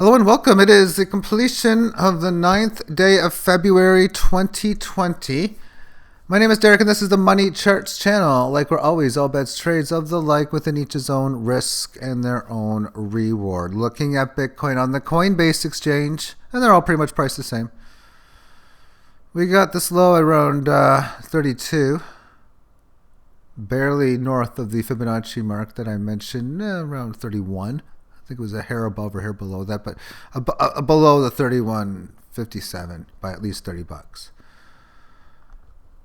Hello and welcome. It is the completion of the 9th day of February 2020. My name is Derek and this is the Money Charts channel. Like we're always, all bets, trades of the like within each's own risk and their own reward. Looking at Bitcoin on the Coinbase exchange, and they're all pretty much priced the same. We got this low around 32, barely north of the Fibonacci mark that I mentioned, around 31. I think it was a hair above or hair below that, but below the 31.57 by at least $30.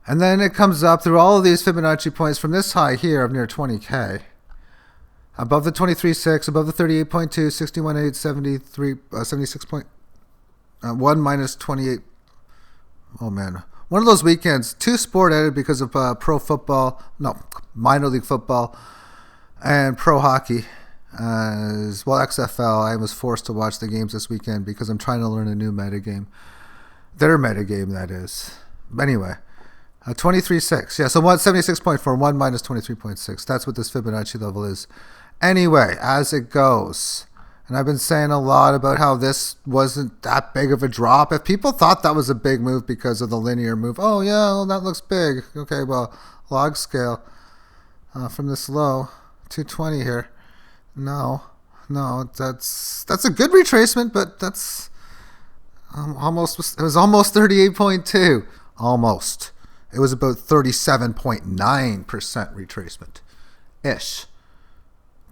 And then it comes up through all of these Fibonacci points from this high here of near 20K. Above the 23.6, above the 38.2, 61.8, 73, 76.1 minus 28. Oh man. One of those weekends, two sport added because of minor league football and pro hockey. As well, XFL, I was forced to watch the games this weekend because I'm trying to learn a new metagame. Their metagame, that is. Anyway, 23.6. Yeah, so 176.4, 1 minus 23.6. That's what this Fibonacci level is. Anyway, as it goes, and I've been saying a lot about how this wasn't that big of a drop. If people thought that was a big move because of the linear move, oh yeah, well, that looks big. Okay, well, log scale from this low, 220 here. No, that's a good retracement, but that's it was almost 38.2. Almost. It was about 37.9% retracement-ish,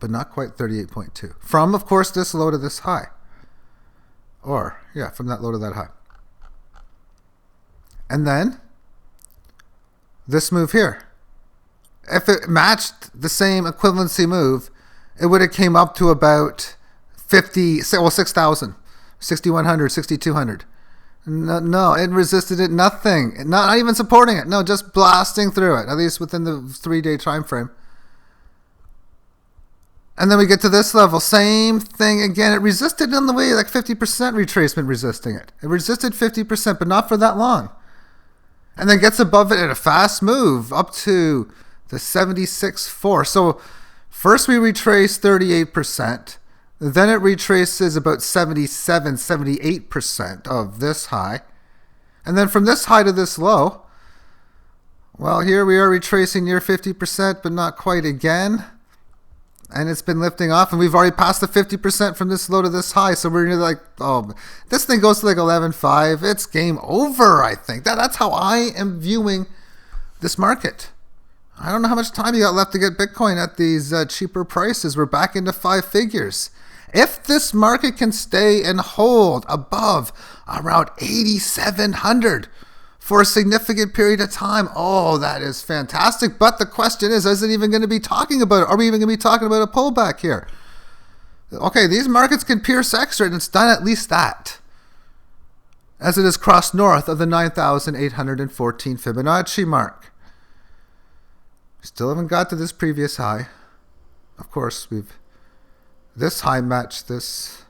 but not quite 38.2. From, of course, this low to this high. Or, yeah, from that low to that high. And then, this move here. If it matched the same equivalency move, it would have came up to about 6,000, 6,100, 6,200. No, it resisted it nothing. Not even supporting it. No, just blasting through it, at least within the 3-day time frame. And then we get to this level. Same thing again. It resisted on the way, like 50% retracement resisting it. It resisted 50%, but not for that long. And then gets above it in a fast move up to the 76.4. So first we retrace 38%. Then it retraces about 77, 78% of this high. And then from this high to this low, well, here we are retracing near 50%, but not quite again. And it's been lifting off, and we've already passed the 50% from this low to this high. So we're like, oh, this thing goes to like 11.5. It's game over, I think. That's how I am viewing this market. I don't know how much time you got left to get Bitcoin at these cheaper prices. We're back into 5 figures. If this market can stay and hold above around 8,700 for a significant period of time, oh, that is fantastic. But the question is it even going to be talking about it? Are we even going to be talking about a pullback here? Okay, these markets can pierce extra, and it's done at least that, as it has crossed north of the 9,814 Fibonacci mark. Still haven't got to this previous high. Of course, this high matched this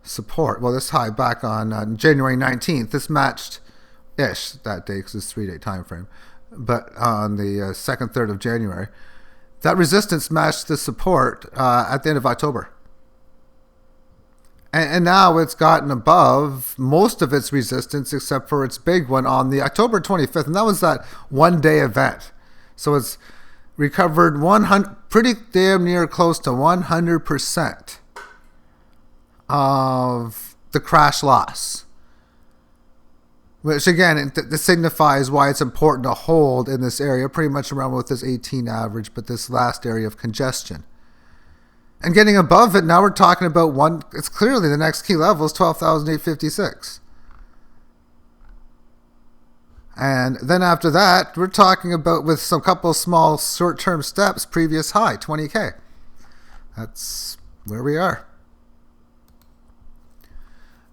support. Well, this high back on January 19th. This matched-ish that day because it's 3-day time frame. But on the 2nd, 3rd of January, that resistance matched the support at the end of October. And now it's gotten above most of its resistance except for its big one on the October 25th. And that was that one-day event. So it's recovered pretty damn near close to 100% of the crash loss. Which again, it signifies why it's important to hold in this area, pretty much around with this 18 average, but this last area of congestion. And getting above it, now we're talking about it's clearly the next key level is 12,856. And then after that, we're talking about, with some couple small short-term steps, previous high, 20K. That's where we are.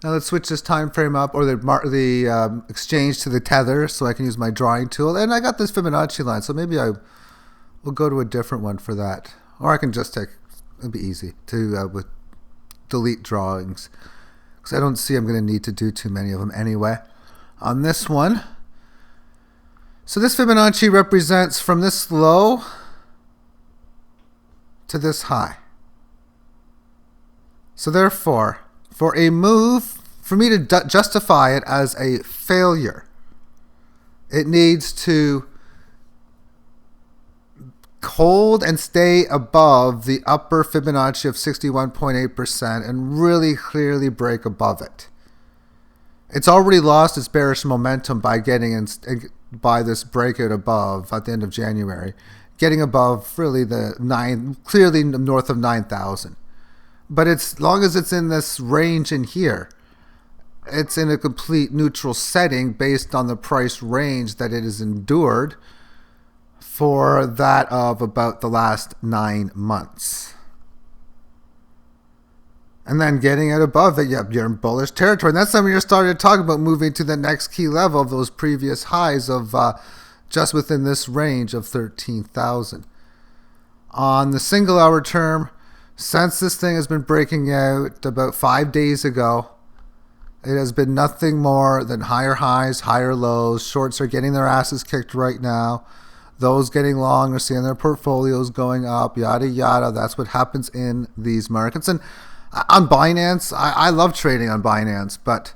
Now let's switch this time frame up, or the exchange to the tether, so I can use my drawing tool. And I got this Fibonacci line, so maybe I will go to a different one for that. Or I can just it'll be easy to with delete drawings, because I don't see I'm going to need to do too many of them anyway. On this one, so this Fibonacci represents from this low to this high. So therefore, for a move, for me to justify it as a failure, it needs to hold and stay above the upper Fibonacci of 61.8% and really clearly break above it. It's already lost its bearish momentum by getting by this breakout above at the end of January, getting above really clearly north of 9,000. But as long as it's in this range in here, it's in a complete neutral setting based on the price range that it has endured for that of about the last 9 months. And then getting it above it, you're in bullish territory. And that's when you're starting to talk about moving to the next key level of those previous highs of just within this range of 13,000. On the single hour term, since this thing has been breaking out about 5 days ago, it has been nothing more than higher highs, higher lows. Shorts are getting their asses kicked right now. Those getting long are seeing their portfolios going up, yada, yada. That's what happens in these markets. And on Binance, I love trading on Binance, but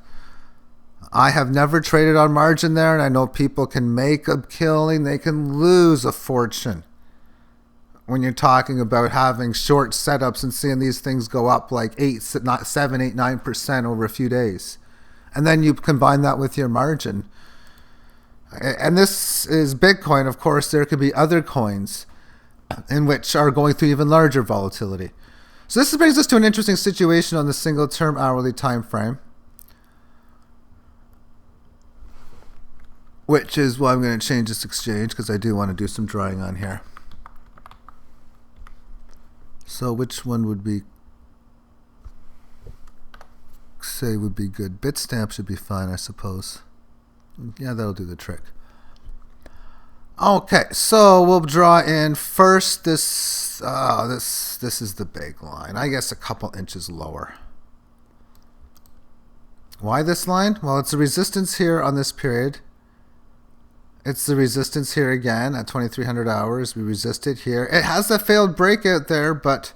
I have never traded on margin there, and I know people can make a killing. They can lose a fortune when you're talking about having short setups and seeing these things go up like 7, 8, 9% over a few days. And then you combine that with your margin. And this is Bitcoin. Of course, there could be other coins in which are going through even larger volatility. So this brings us to an interesting situation on the single term hourly time frame, which is why I'm going to change this exchange, because I do want to do some drawing on here. So which one would be good? Bitstamp should be fine, I suppose. Yeah, that'll do the trick. Okay, so we'll draw in first this is the big line. I guess a couple inches lower. Why this line? Well, it's a resistance here on this period. It's the resistance here again at 2300 hours. We resisted here. It has a failed breakout there, but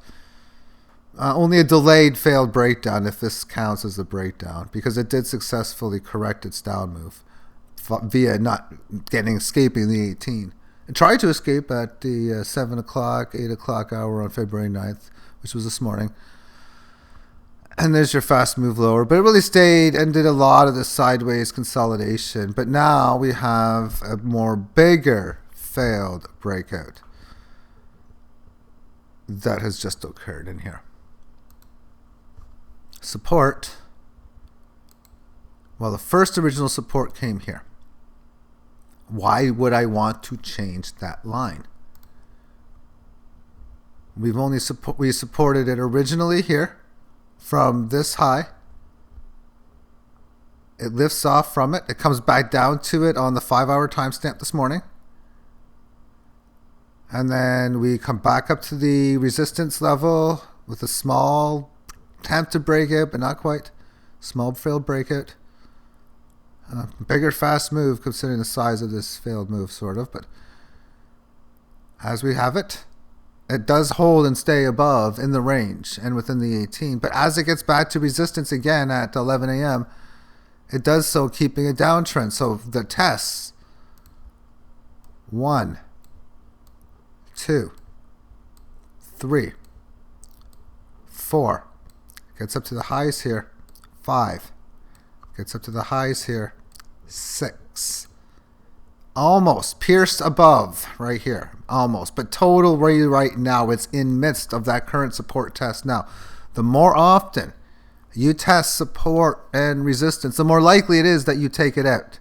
only a delayed failed breakdown, if this counts as a breakdown, because it did successfully correct its down move via not escaping the 18. It tried to escape at the 7 o'clock, 8 o'clock hour on February 9th, which was this morning. And there's your fast move lower. But it really stayed and did a lot of the sideways consolidation. But now we have a more bigger failed breakout that has just occurred in here. Support. Well, the first original support came here. Why would I want to change that line? We supported it originally here from this high. It lifts off from it. It comes back down to it on the 5-hour timestamp this morning. And then we come back up to the resistance level with a small attempt to break it, but not quite. Small failed breakout. Bigger fast move considering the size of this failed move, sort of. But as we have it, it does hold and stay above in the range and within the 18. But as it gets back to resistance again at 11 a.m., it does so keeping a downtrend. So the tests, 1, 2, 3, 4, gets up to the highs here, 5, gets up to the highs here, 6, almost pierced above right here, almost, but total right now it's in midst of that current support test. Now, the more often you test support and resistance, the more likely it is that you take it out.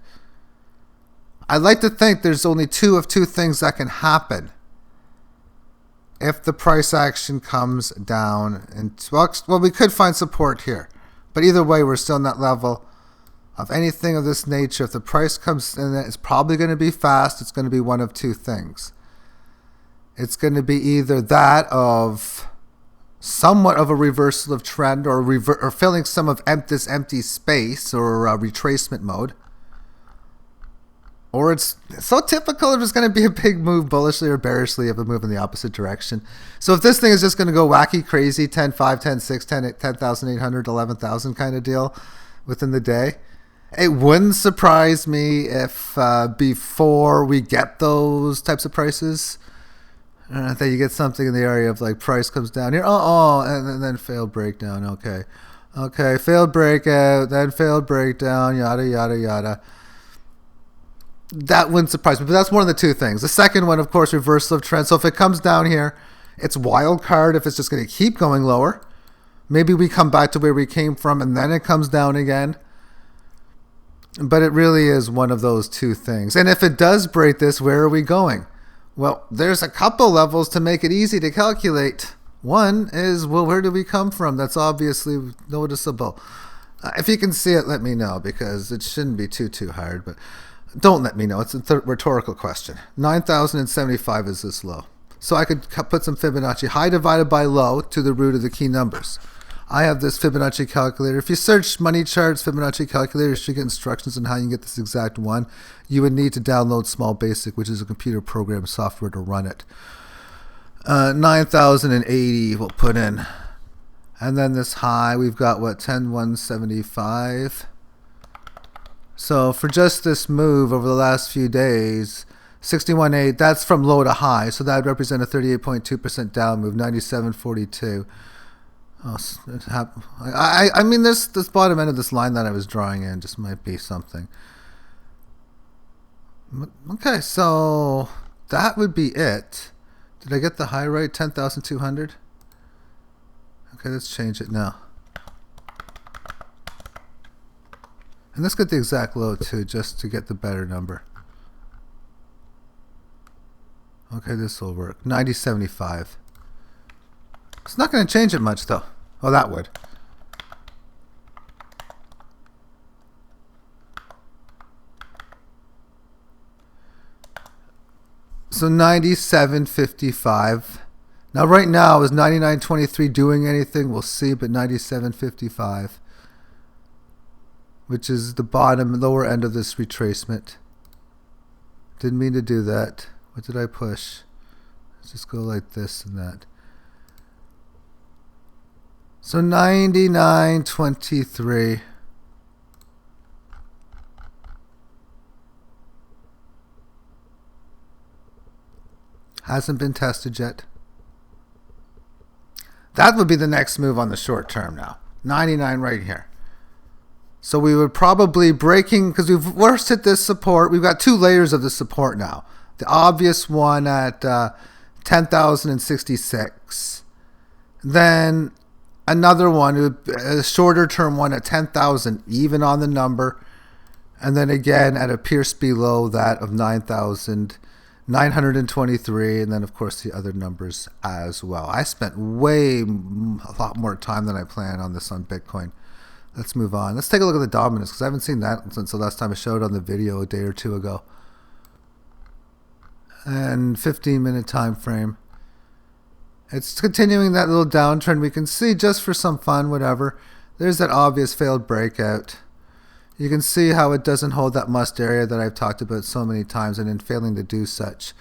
I'd like to think there's only two things that can happen if the price action comes down. And well, we could find support here, but either way, we're still in that level of anything of this nature. If the price comes in, it's probably going to be fast. It's going to be one of two things. It's going to be either that of somewhat of a reversal of trend, or filling some of this empty space, or retracement mode, or it's so typical if it's going to be a big move bullishly or bearishly of a move in the opposite direction. So if this thing is just going to go wacky, crazy, 10.5, 10.6, 10,800, 11,000 kind of deal within the day, it wouldn't surprise me if before we get those types of prices, that you get something in the area of like price comes down here, and then failed breakdown. Okay, failed breakout, then failed breakdown, yada, yada, yada. That wouldn't surprise me, but that's one of the two things. The second one, of course, reversal of trend. So if it comes down here, it's wild card if it's just going to keep going lower. Maybe we come back to where we came from and then it comes down again. But it really is one of those two things. And if it does break this, where are we going? Well, there's a couple levels to make it easy to calculate. One is, well, where do we come from? That's obviously noticeable. If you can see it, let me know, because it shouldn't be too hard. But don't let me know. It's a rhetorical question. 9,075 is this low. So I could put some Fibonacci high divided by low to the root of the key numbers. I have this Fibonacci calculator. If you search money charts, Fibonacci calculator, you should get instructions on how you can get this exact one. You would need to download Small Basic, which is a computer program software to run it. 9,080 we'll put in. And then this high, we've got what, 10,175. So for just this move over the last few days, 61.8, that's from low to high. So that would represent a 38.2% down move, 97.42. I mean, this bottom end of this line that I was drawing in just might be something. Okay, so that would be it. Did I get the high right? 10,200? Okay, let's change it now. And let's get the exact low too, just to get the better number. Okay, this will work. 90.75. It's not going to change it much though. Oh, that would. So 97.55. Now right now, is 99.23 doing anything? We'll see, but 97.55, which is the bottom, lower end of this retracement. Didn't mean to do that. What did I push? Let's just go like this and that. So 99.23. Hasn't been tested yet. That would be the next move on the short term now. 99 right here. So we would probably breaking, because we've first hit this support. We've got two layers of the support now. The obvious one at 10,066. Then another one, a shorter term one at 10,000, even on the number. And then again at a Pierce below that of 9,923. And then of course the other numbers as well. I spent a lot more time than I planned on this on Bitcoin. Let's move on. Let's take a look at the dominance, because I haven't seen that since the last time I showed on the video a day or two ago. And 15-minute time frame. It's continuing that little downtrend. We can see, just for some fun, whatever, there's that obvious failed breakout. You can see how it doesn't hold that must area that I've talked about so many times, and in failing to do such,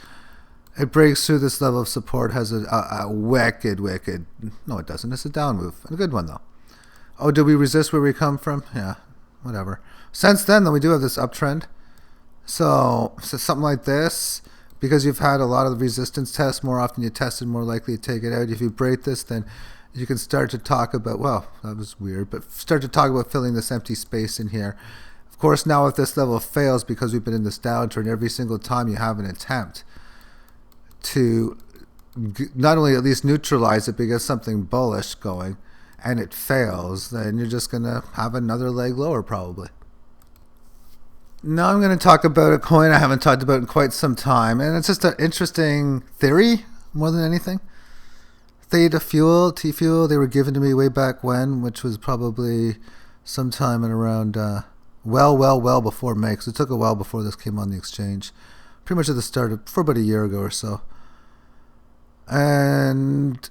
it breaks through this level of support, has a wicked, no it doesn't, it's a down move, a good one though. Oh, did we resist where we come from? Yeah, whatever. Since then, though, we do have this uptrend. So something like this, because you've had a lot of the resistance tests, more often you tested, more likely to take it out. If you break this, then you can start to talk about, well, that was weird, but start to talk about filling this empty space in here. Of course, now if this level fails, because we've been in this downturn, every single time you have an attempt to not only at least neutralize it, but get something bullish going, and it fails, then you're just going to have another leg lower probably. Now I'm going to talk about a coin I haven't talked about in quite some time, and it's just an interesting theory more than anything. Theta Fuel, T-Fuel, they were given to me way back when, which was probably sometime in around, well before May, because it took a while before this came on the exchange. Pretty much at the start of, for about a year ago or so. And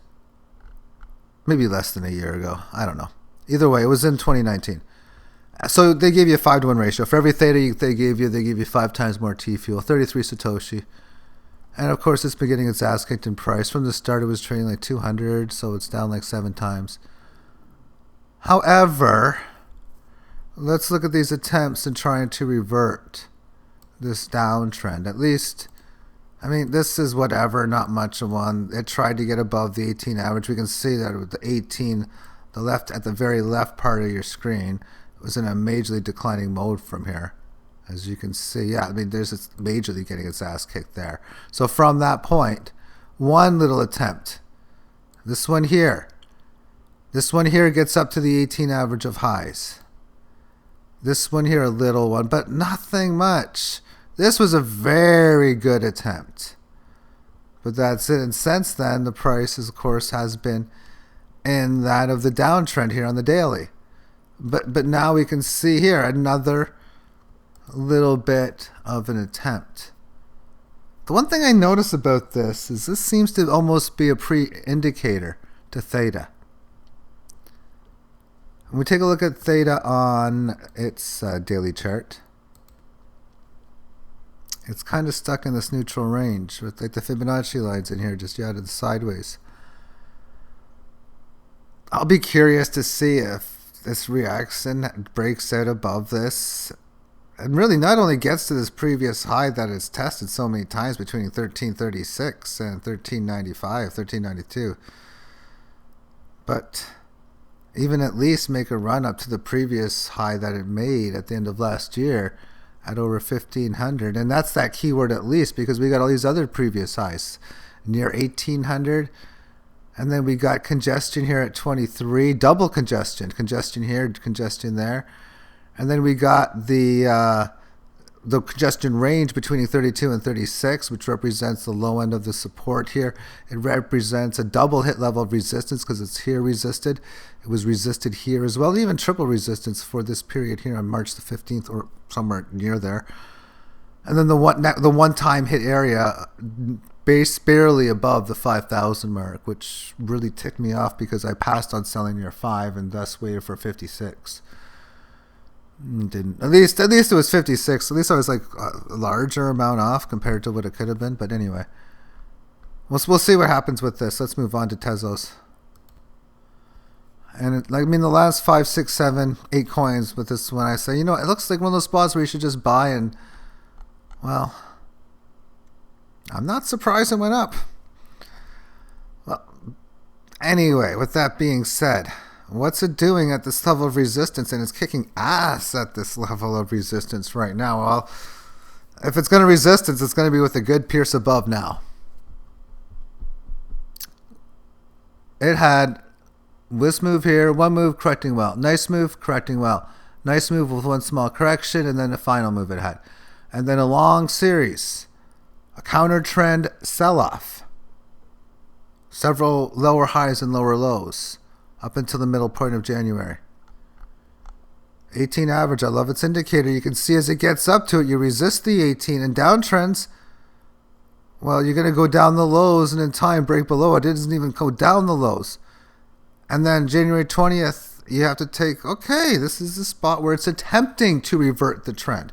maybe less than a year ago. I don't know. Either way, it was in 2019. So they gave you a 5-to-1 ratio. For every theta they give you 5 times more T fuel, 33 Satoshi. And of course, it's been getting its ass kicked in price. From the start, it was trading like 200, so it's down like 7 times. However, let's look at these attempts in trying to revert this downtrend. At least, I mean, this is whatever, not much of one. It tried to get above the 18 average. We can see that with the 18, the left at the very left part of your screen, it was in a majorly declining mode from here. As you can see, yeah, I mean, there's it's majorly getting its ass kicked there. So from that point, one little attempt, this one here gets up to the 18 average of highs. This one here, a little one, but nothing much. This was a very good attempt. But that's it. And since then, the price, of course, has been in that of the downtrend here on the daily. But now we can see here another little bit of an attempt. The one thing I notice about this is this seems to almost be a pre-indicator to theta. When we take a look at theta on its daily chart, it's kind of stuck in this neutral range with like the Fibonacci lines in here just out of the sideways. I'll be curious to see if this reacts and breaks out above this and really not only gets to this previous high that it's tested so many times between 1336 and 1395, 1392, but even at least make a run up to the previous high that it made at the end of last year at over 1500. And that's that keyword at least, because we got all these other previous highs near 1800. And then we got congestion here at 23, double congestion here, congestion there. And then we got the congestion range between 32 and 36, which represents the low end of the support here. It represents a double hit level of resistance because it's here resisted. It was resisted here as well, even triple resistance for this period here on March the 15th or somewhere near there. And then the one-time hit area barely above the 5,000 mark, which really ticked me off because I passed on selling near 5 and thus waited for 56. Didn't. At least it was 56. At least I was like a larger amount off compared to what it could have been. But anyway, we'll see what happens with this. Let's move on to Tezos. And I mean, the last 5, 6, 7, 8 coins with this one, I say, you know, it looks like one of those spots where you should just buy, and well, I'm not surprised it went up. Well, anyway, with that being said, what's it doing at this level of resistance? And it's kicking ass at this level of resistance right now. Well, if it's going to resistance, it's going to be with a good pierce above now. It had this move here, one move correcting well. Nice move, correcting well. Nice move with one small correction, and then the final move it had. And then a long series. A counter trend sell-off. Several lower highs and lower lows up until the middle point of January. 18 average, I love its indicator. You can see as it gets up to it, you resist the 18, and downtrends, well, you're going to go down the lows and in time break below it. It doesn't even go down the lows. And then January 20th, you have to take, okay, this is the spot where it's attempting to revert the trend.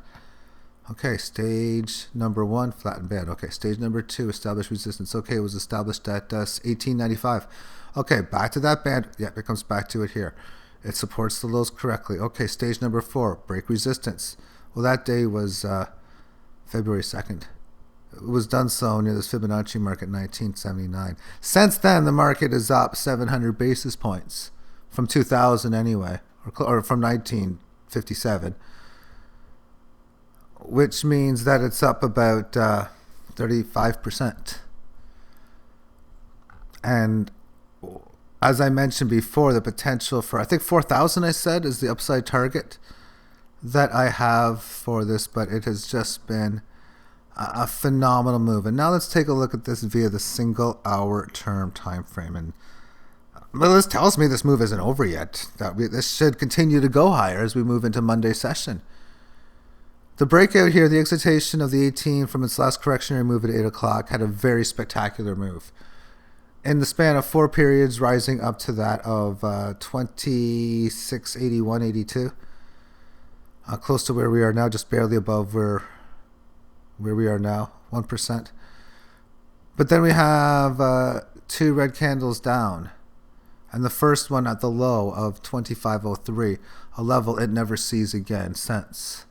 Okay, stage number 1, flat and bad. Okay, stage number 2, established resistance. Okay, it was established at 1895. Okay, back to that band. Yeah, it comes back to it here. It supports the lows correctly. Okay, stage number 4, break resistance. Well, that day was February 2nd. It was done so near this Fibonacci mark at 1979. Since then, the market is up 700 basis points from 2000 anyway, or from 1957, which means that it's up about 35%. And as I mentioned before, the potential for, I think 4,000 I said is the upside target that I have for this, but it has just been a phenomenal move. And now let's take a look at this via the single hour term time frame. And well, this tells me this move isn't over yet. This should continue to go higher as we move into Monday session. The breakout here, the excitation of the 18 from its last correctionary move at 8 o'clock had a very spectacular move. In the span of 4 periods, rising up to that of 2681.82. close to where we are now, just barely above where we are now, 1%. But then we have 2 red candles down, and the first one at the low of 25.03, a level it never sees again since.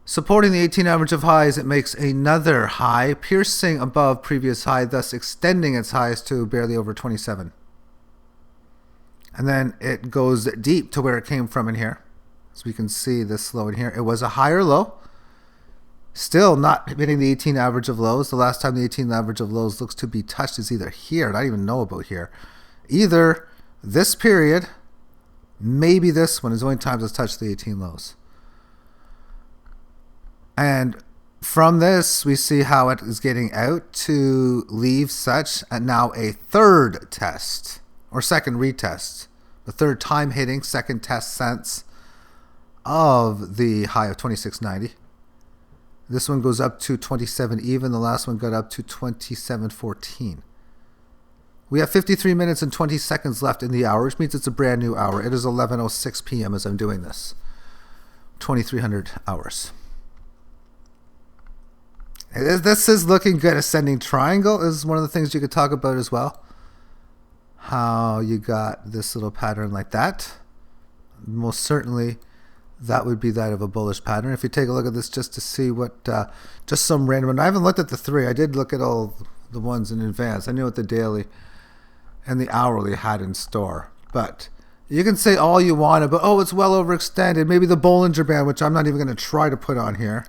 Supporting the 18 average of highs, it makes another high, piercing above previous high, thus extending its highs to barely over 27. And then it goes deep to where it came from in here. So we can see this low in here. It was a higher low. Still not hitting the 18 average of lows. The last time the 18 average of lows looks to be touched is either here. I don't even know about here. Either this period, maybe this one is the only time it's touched the 18 lows. And from this, we see how it is getting out to leave such and now a third test, or second retest. The third time hitting, second test since of the high of 26.90. This one goes up to 27 even. The last one got up to 27.14. We have 53 minutes and 20 seconds left in the hour, which means it's a brand new hour. It is 11:06 p.m. as I'm doing this. 2300 hours. This is looking good. Ascending triangle is one of the things you could talk about as well. How you got this little pattern like that. Most certainly that would be that of a bullish pattern. If you take a look at this just to see what, just some random, and I haven't looked at the 3. I did look at all the ones in advance. I knew what the daily and the hourly had in store. But you can say all you want about, oh, it's well overextended. Maybe the Bollinger Band, which I'm not even going to try to put on here,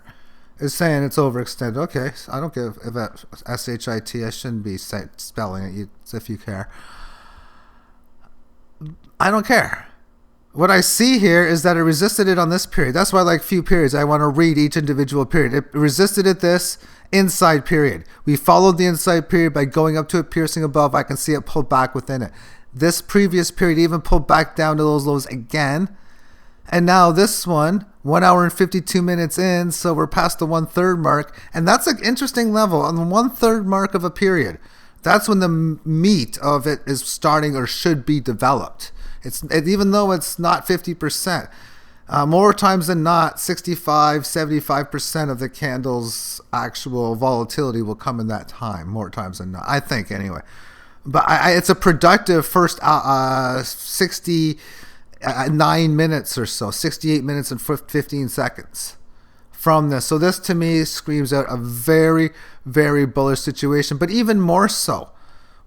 is saying it's overextended. Okay, I don't give if that S-H-I-T. I shouldn't be spelling it if you care. I don't care. What I see here is that it resisted it on this period. That's why I like few periods. I want to read each individual period. It resisted at this inside period. We followed the inside period by going up to it, piercing above. I can see it pull back within it. This previous period even pulled back down to those lows again. And now this one, 1 hour and 52 minutes in, so we're past the 1/3 mark. And that's an interesting level on the 1/3 mark of a period. That's when the meat of it is starting or should be developed. Even though it's not 50%, more times than not, 65, 75% of the candle's actual volatility will come in that time, more times than not, I think anyway. But it's a productive first 69 minutes or so, 68 minutes and 15 seconds from this. So this to me screams out a very, very bullish situation, but even more so.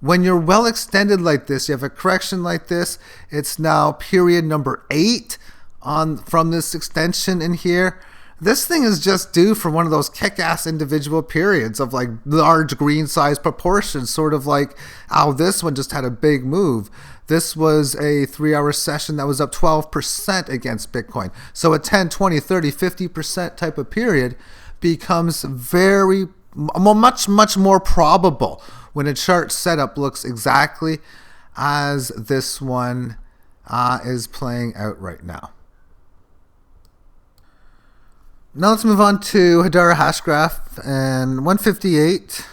When you're well extended like this, you have a correction like this, it's now period number 8 from this extension in here. This thing is just due for one of those kick-ass individual periods of like large green size proportions, sort of like how this one just had a big move. This was a 3-hour session that was up 12% against Bitcoin. So a 10, 20, 30, 50% type of period becomes very, much more probable when a chart setup looks exactly as this one is playing out right now. Now let's move on to Hedera hash graph and 158.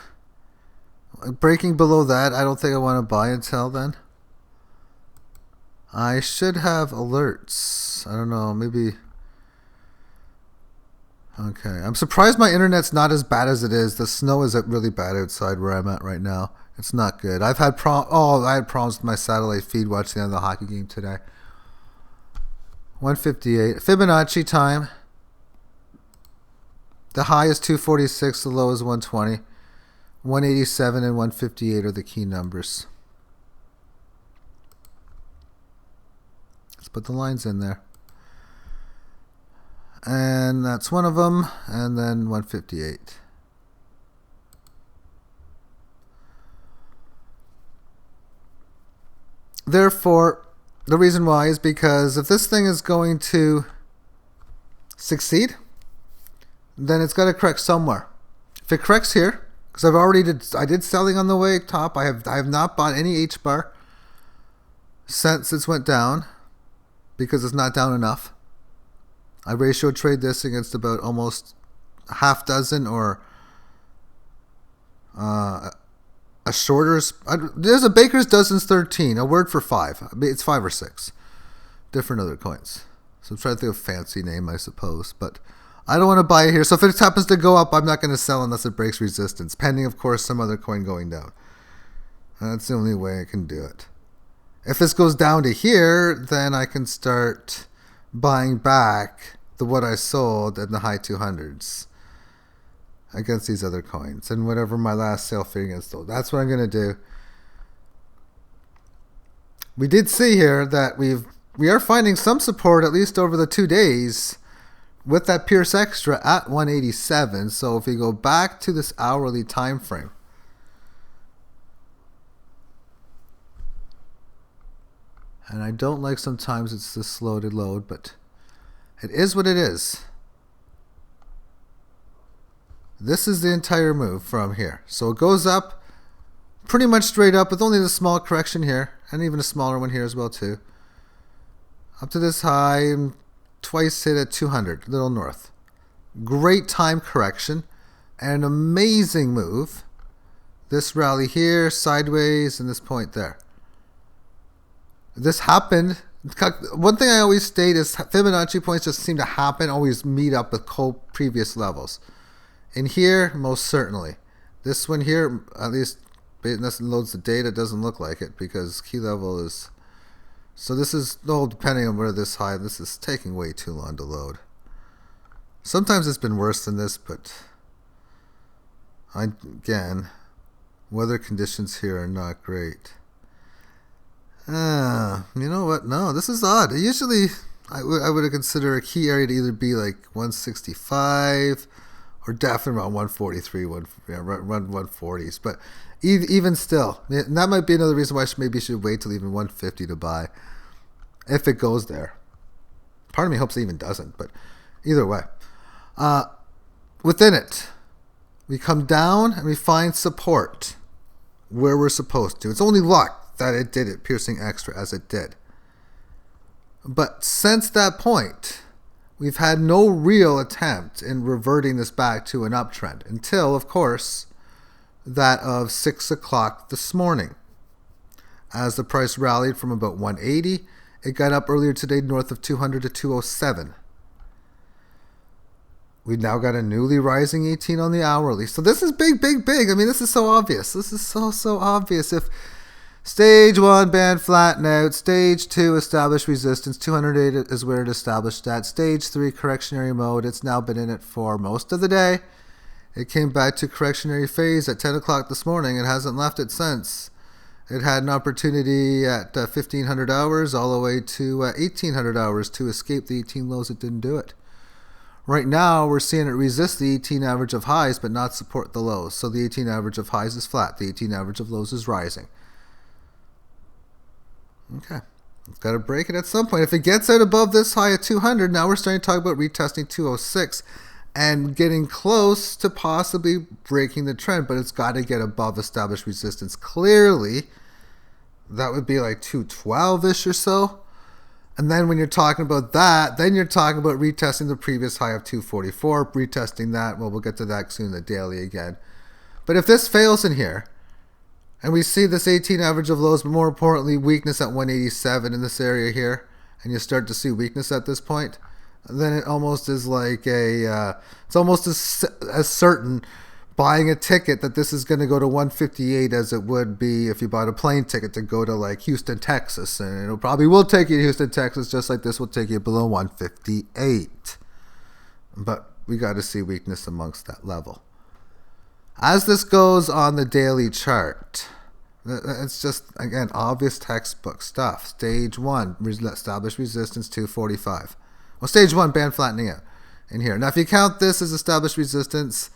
Breaking below that, I don't think I want to buy until then. I should have alerts. I don't know, maybe. Okay, I'm surprised my internet's not as bad as it is. The snow is really bad outside where I'm at right now. It's not good. I had problems with my satellite feed watching the end of the hockey game today. 158. Fibonacci time. The high is 246, the low is 120. 187 and 158 are the key numbers. Let's put the lines in there. And that's one of them, and then 158. Therefore, the reason why is because if this thing is going to succeed, then it's got to correct somewhere. If it corrects here, because I did selling on the way top. I have not bought any H bar since it went down because it's not down enough. I ratio trade this against about almost a half dozen or a shorter. There's a baker's dozen's 13, a word for 5. It's 5 or 6 different other coins. So I'm trying to think of a fancy name, I suppose. But I don't want to buy it here. So if it happens to go up, I'm not going to sell unless it breaks resistance, pending, of course, some other coin going down. That's the only way I can do it. If this goes down to here, then I can start buying back what I sold in the high 200s against these other coins. And whatever my last sale figure against those. That's what I'm going to do. We did see here that we are finding some support, at least over the 2 days, with that Pierce Extra at 187. So if we go back to this hourly time frame, and I don't like sometimes it's this slow to load, but it is what it is. This is the entire move from here. So it goes up pretty much straight up with only the small correction here, and even a smaller one here as well too. Up to this high and twice hit at 200, a little north. Great time correction and an amazing move. This rally here, sideways, and this point there. This happened. One thing I always state is Fibonacci points just seem to happen, always meet up with previous levels. In here, most certainly. This one here, at least unless it loads the data, doesn't look like it because key level is... So this is, no, depending on where this high, this is taking way too long to load. Sometimes it's been worse than this, but again, weather conditions here are not great. You know what? No, this is odd. Usually, I would consider a key area to either be like 165 or definitely around 143, around 140s. But even still, and that might be another reason why maybe should wait till even 150 to buy, if it goes there. Part of me hopes it even doesn't, but either way, within it, we come down and we find support where we're supposed to. It's only luck that it did it, piercing extra as it did. But since that point, we've had no real attempt in reverting this back to an uptrend until, of course, that of 6 o'clock this morning. As the price rallied from about 180, it got up earlier today north of 200 to 207. We've now got a newly rising 18 on the hourly. So this is big, big, big. I mean, this is so obvious. This is so obvious. If Stage 1, band flatten out. Stage 2, establish resistance. 208 is where it established at. Stage 3, correctionary mode. It's now been in it for most of the day. It came back to correctionary phase at 10 o'clock this morning. It hasn't left it since. It had an opportunity at 1500 hours all the way to 1800 hours to escape the 18 lows. It didn't do it. Right now, we're seeing it resist the 18 average of highs but not support the lows. So the 18 average of highs is flat. The 18 average of lows is rising. Okay, it's got to break it at some point. If it gets out above this high at 200, now we're starting to talk about retesting 206 and getting close to possibly breaking the trend, but it's got to get above established resistance. Clearly, that would be like 212-ish or so. And then when you're talking about that, then you're talking about retesting the previous high of 244, retesting that. Well, we'll get to that soon, the daily again. But if this fails in here, and we see this 18 average of lows, but more importantly, weakness at 187 in this area here, and you start to see weakness at this point, then it almost is like it's almost as certain buying a ticket that this is going to go to 158 as it would be if you bought a plane ticket to go to like Houston, Texas. And it probably will take you to Houston, Texas, just like this will take you below 158. But we got to see weakness amongst that level. As this goes on the daily chart, it's just, again, obvious textbook stuff. Stage 1, established resistance 245. Well, stage 1, band flattening out in here. Now, if you count this as established resistance,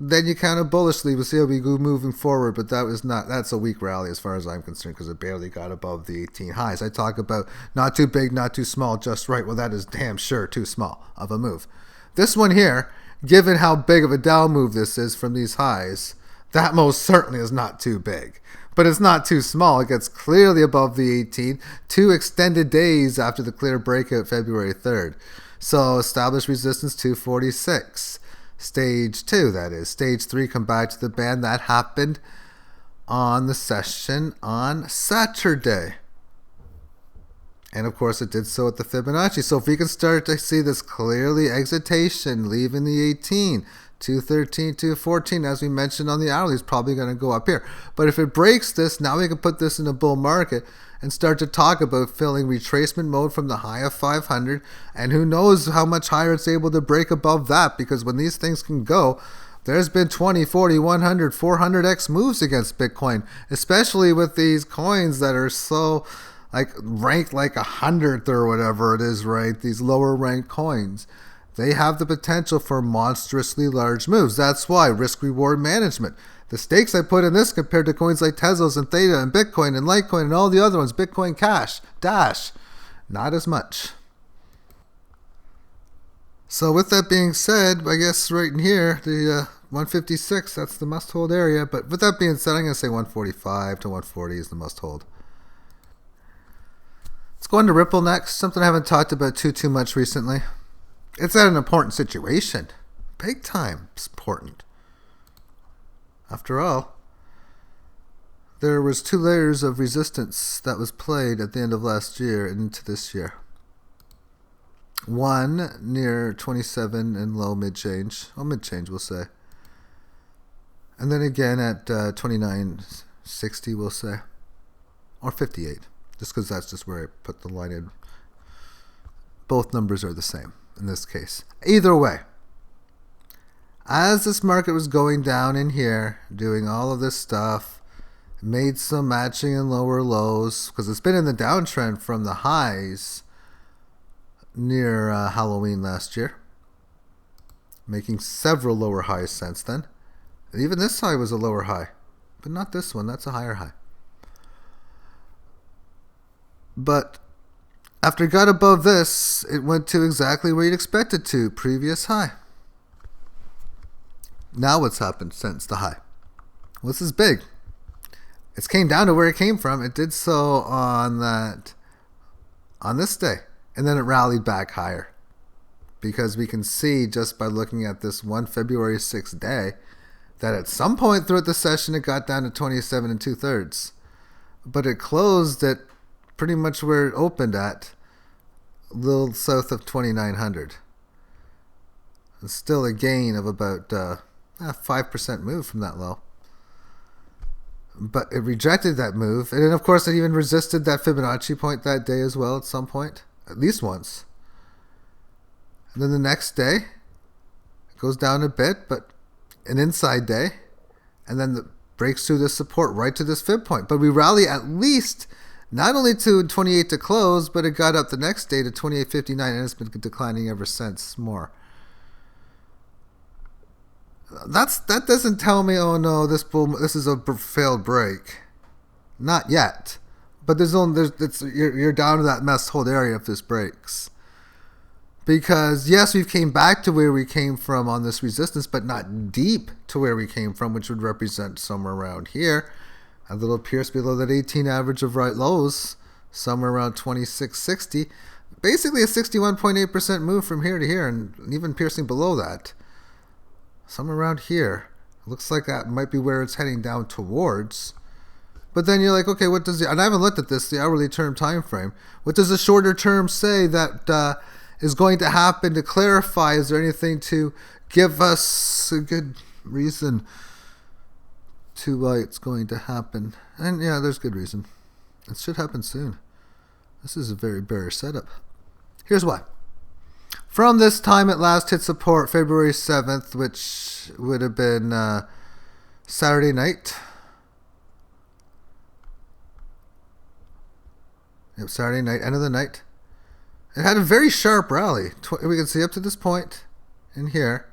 then you count it bullishly. We'll see how we go moving forward, but that's a weak rally as far as I'm concerned because it barely got above the 18 highs. I talk about not too big, not too small, just right. Well, that is damn sure too small of a move. This one here, given how big of a down move this is from these highs, that most certainly is not too big. But it's not too small. It gets clearly above the 18, 2 extended days after the clear breakout February 3rd. So established resistance 246. Stage 2, that is. Stage 3, come back to the band. That happened on the session on Saturday. And of course, it did so at the Fibonacci. So if we can start to see this clearly exitation, leaving the 18, 213, 214, as we mentioned on the hourly, is probably going to go up here. But if it breaks this, now we can put this in a bull market and start to talk about filling retracement mode from the high of 500. And who knows how much higher it's able to break above that, because when these things can go, there's been 20, 40, 100, 400x moves against Bitcoin, especially with these coins that are so like ranked like 100th or whatever it is, right? These lower ranked coins, they have the potential for monstrously large moves. That's why risk reward management. The stakes I put in this compared to coins like Tezos and Theta and Bitcoin and Litecoin and all the other ones, Bitcoin Cash, Dash, not as much. So with that being said, I guess right in here, the 156, that's the must hold area. But with that being said, I'm going to say 145 to 140 is the must hold. Let's go into Ripple next. Something I haven't talked about too much recently. It's at an important situation. Big time. It's important. After all, there was 2 layers of resistance that was played at the end of last year and into this year. One near 27 and low mid-change. Oh, mid-change, we'll say. And then again at 29.60, we'll say. Or 58. Just because that's just where I put the line in. Both numbers are the same in this case. Either way, as this market was going down in here, doing all of this stuff, made some matching and lower lows, because it's been in the downtrend from the highs near Halloween last year, making several lower highs since then. And even this high was a lower high, but not this one. That's a higher high. But after it got above this, it went to exactly where you'd expect it to, previous high. Now what's happened since the high? Well, this is big. It came down to where it came from. It did so on this day. And then it rallied back higher. Because we can see just by looking at this one February 6th day that at some point throughout the session it got down to 27 2/3. But it closed at pretty much where it opened at, a little south of 2,900. It's still a gain of about 5% move from that low. But it rejected that move. And then, of course, it even resisted that Fibonacci point that day as well at some point, at least once. And then the next day, it goes down a bit, but an inside day. And then it breaks through this support right to this Fib point. But we rally at least not only to 28 to close, but it got up the next day to 28.59, and it's been declining ever since more. That doesn't tell me, oh no, this is a failed break. Not yet, but you're down to that must hold area if this breaks. Because yes, we came back to where we came from on this resistance, but not deep to where we came from, which would represent somewhere around here. A little pierce below that 18 average of right lows, somewhere around 26.60. Basically a 61.8% move from here to here, and even piercing below that. Somewhere around here. Looks like that might be where it's heading down towards. But then you're like, okay, what does and I haven't looked at this, the hourly term time frame. What does the shorter term say that is going to happen to clarify? Is there anything to give us a good reason to why it's going to happen? And yeah, there's good reason. It should happen soon. This is a very bearish setup. Here's why. From this time it last hit support February 7th, which would have been Saturday night. Yep, Saturday night, end of the night. It had a very sharp rally. We can see up to this point in here,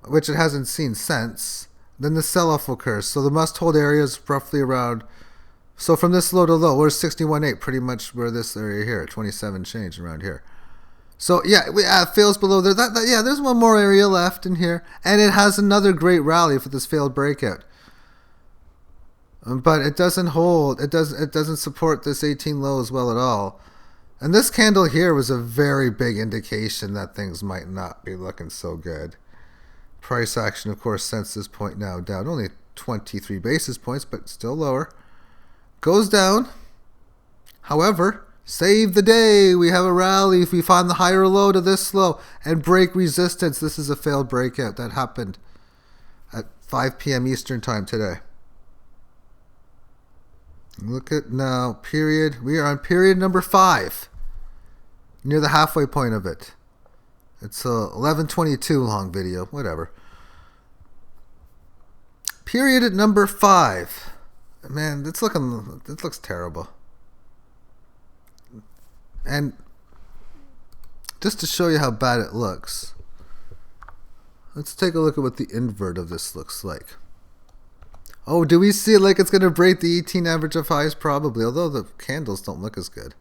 which it hasn't seen since. Then the sell-off occurs. So the must-hold area is roughly around, so from this low to low, we're 61.8, pretty much where this area here, 27 change around here. So yeah, it fails below there. Yeah, there's one more area left in here, and it has another great rally for this failed breakout. But it doesn't hold. It doesn't support this 18 low as well at all. And this candle here was a very big indication that things might not be looking so good. Price action, of course, since this point now down only 23 basis points, but still lower. Goes down. However, Save the day. We have a rally. If we find the higher low to this low and break resistance, this is a failed breakout. That happened at 5 p.m. Eastern time today. Look at now, period. We are on period number 5. Near the halfway point of it. It's a 11:22 long video. Whatever. Period at number 5. Man, this looks terrible. And just to show you how bad it looks, let's take a look at what the invert of this looks like. Oh, do we see it like it's going to break the 18 average of highs? Probably, although the candles don't look as good.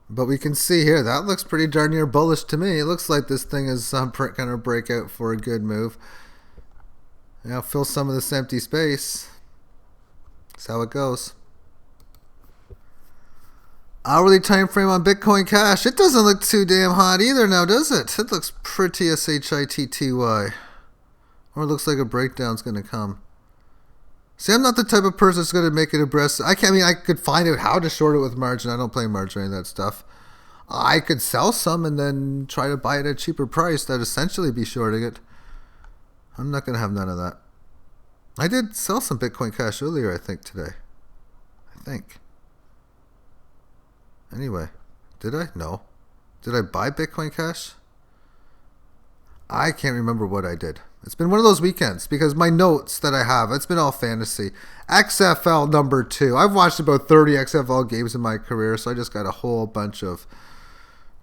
But we can see here, that looks pretty darn near bullish to me. It looks like this thing is going to break out for a good move. Now fill some of this empty space. That's how it goes. Hourly time frame on Bitcoin Cash. It doesn't look too damn hot either now, does it? It looks pretty shitty. Or it looks like a breakdown's going to come. See, I'm not the type of person that's going to make it aggressive. I could find out how to short it with margin. I don't play margin or any of that stuff. I could sell some and then try to buy it at a cheaper price. That'd essentially be shorting it. I'm not going to have none of that. I did sell some Bitcoin Cash earlier, I think, today. I think. Anyway, did I? No. Did I buy Bitcoin Cash? I can't remember what I did. It's been one of those weekends because my notes that I have, it's been all fantasy. XFL number 2. I've watched about 30 XFL games in my career, so I just got a whole bunch of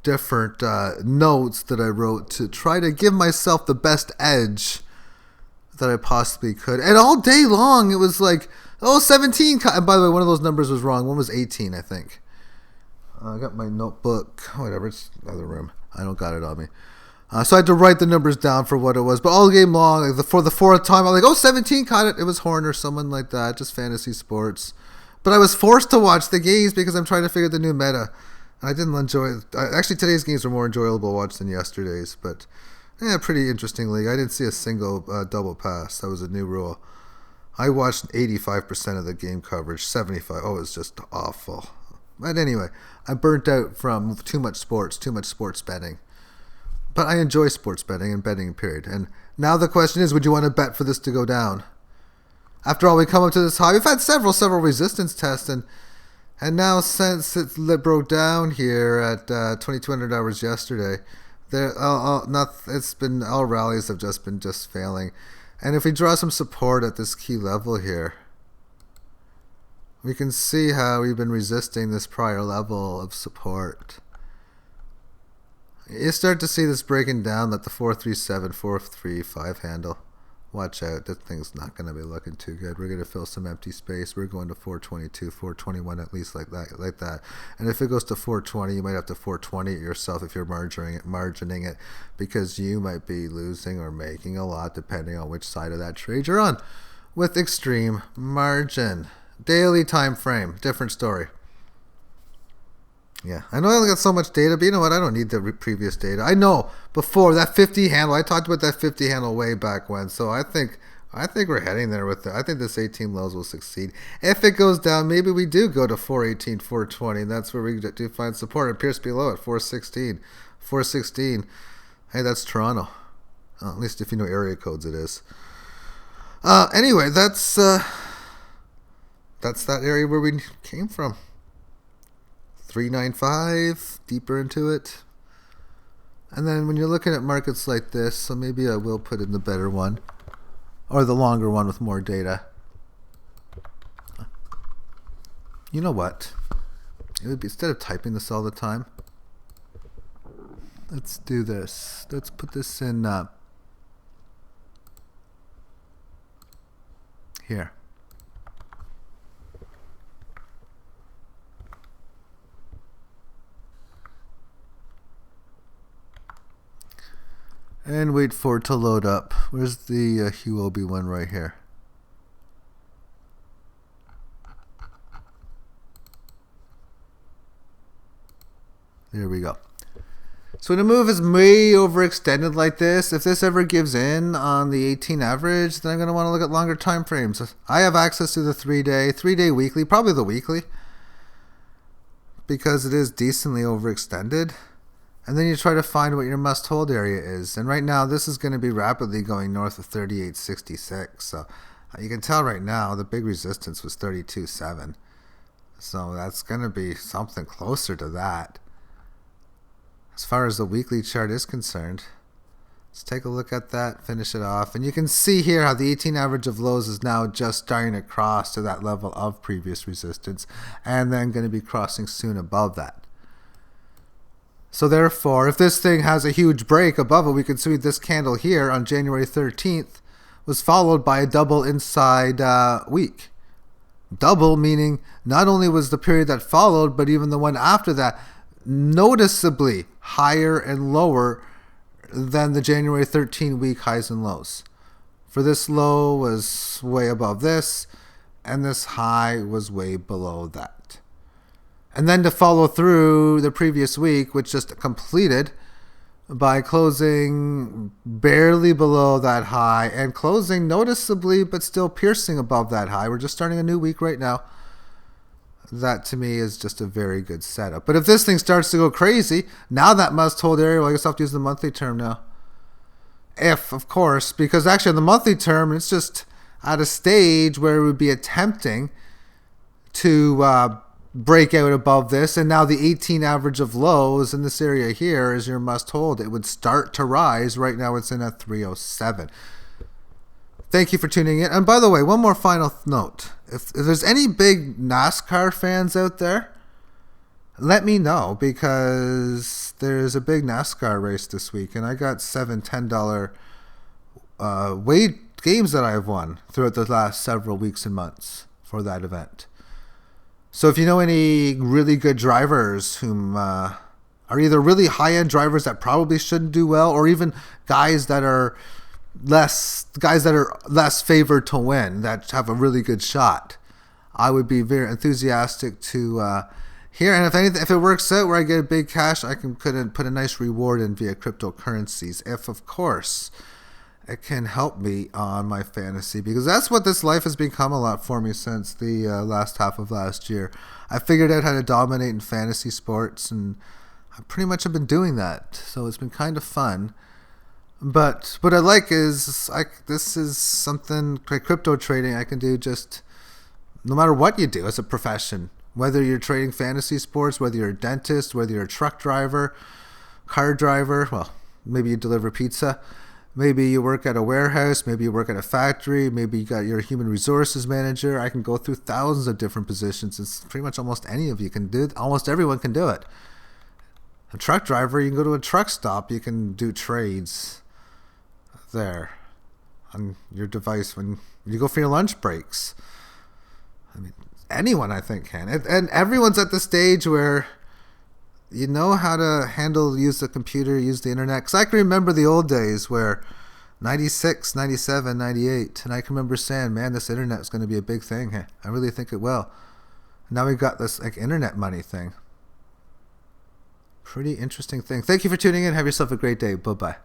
different notes that I wrote to try to give myself the best edge that I possibly could. And all day long, it was like, 17. And by the way, one of those numbers was wrong. One was 18, I think. I got my notebook. Whatever, it's in the other room. I don't got it on me. So I had to write the numbers down for what it was. But all game long, for the 4th time, I'm like, 17 caught it. It was Horn or someone like that. Just fantasy sports. But I was forced to watch the games because I'm trying to figure out the new meta. And I didn't enjoy it. Actually, today's games were more enjoyable to watch than yesterday's. But yeah, pretty interestingly, I didn't see a single double pass. That was a new rule. I watched 85% of the game coverage, 75. Oh, it was just awful. But anyway, I burnt out from too much sports betting. But I enjoy sports betting and betting, period. And now the question is, would you want to bet for this to go down? After all, we come up to this high. We've had several resistance tests, and now since it broke down here at 2,200 hours yesterday, it's been all rallies have just been failing. And if we draw some support at this key level here, we can see how we've been resisting this prior level of support. You start to see this breaking down at the 437, 435 handle. Watch out, that thing's not going to be looking too good. We're going to fill some empty space. We're going to 422, 421 at least like that. And if it goes to 420, you might have to 420 it yourself if you're margining it, because you might be losing or making a lot depending on which side of that trade you're on. With extreme margin. Daily time frame, different story. Yeah, I know I only got so much data, but you know what? I don't need the previous data. I know before that 50 handle. I talked about that 50 handle way back when, so I think we're heading there with it. I think this 18 lows will succeed. If it goes down, maybe we do go to 418, 420, and that's where we do find support. It appears below at 416, 416. Hey, that's Toronto. At least if you know area codes, it is. Anyway, that's that area where we came from. 395, deeper into it. And then when you're looking at markets like this, so maybe I will put in the better one, or the longer one with more data. You know what? It would be, instead of typing this all the time, let's do this. Let's put this in here. And wait for it to load up. Where's the Huobi one right here? There we go. So when a move is way overextended like this, if this ever gives in on the 18 average, then I'm going to want to look at longer time frames. I have access to the 3-day weekly, probably the weekly, because it is decently overextended. And then you try to find what your must-hold area is. And right now, this is going to be rapidly going north of 38.66. So you can tell right now the big resistance was 32.7. So that's going to be something closer to that. As far as the weekly chart is concerned, let's take a look at that, finish it off. And you can see here how the 18 average of lows is now just starting to cross to that level of previous resistance, and then going to be crossing soon above that. So therefore, if this thing has a huge break above it, we can see this candle here on January 13th was followed by a double inside week. Double meaning not only was the period that followed, but even the one after that noticeably higher and lower than the January 13 week highs and lows. For this low was way above this, and this high was way below that. And then to follow through the previous week, which just completed by closing barely below that high and closing noticeably but still piercing above that high. We're just starting a new week right now. That to me is just a very good setup. But if this thing starts to go crazy, now that must hold area, well, I guess I'll have to use the monthly term now. If, of course, because actually on the monthly term, it's just at a stage where it would be attempting to break out above this. And now the 18 average of lows in this area here is your must hold. It would start to rise. Right now it's in at 307. Thank you for tuning in. And by the way, one more final note. If there's any big NASCAR fans out there, let me know, because there's a big NASCAR race this week, and I got $7, $10 weight games that I've won throughout the last several weeks and months for that event. So if you know any really good drivers whom are either really high-end drivers that probably shouldn't do well, or even guys that are less favored to win, that have a really good shot, I would be very enthusiastic to hear. And if it works out where I get a big cash, I can put a nice reward in via cryptocurrencies, if of course it can help me on my fantasy, because that's what this life has become a lot for me since the last half of last year. I figured out how to dominate in fantasy sports, and I pretty much have been doing that, so it's been kind of fun. But what I like is this is something like crypto trading I can do just no matter what you do as a profession. Whether you're trading fantasy sports, whether you're a dentist, whether you're a truck driver, car driver, well, maybe you deliver pizza, maybe you work at a warehouse, maybe you work at a factory, maybe you got your human resources manager. I can go through thousands of different positions. It's pretty much almost any of you can do it. Almost everyone can do it. A truck driver, you can go to a truck stop, you can do trades there on your device when you go for your lunch breaks. I mean, anyone I think can. And everyone's at the stage where you know how to use the computer, use the internet. Because I can remember the old days where 96, 97, 98, and I can remember saying, man, this internet is going to be a big thing. I really think it will. Now we've got this like internet money thing. Pretty interesting thing. Thank you for tuning in. Have yourself a great day. Bye-bye.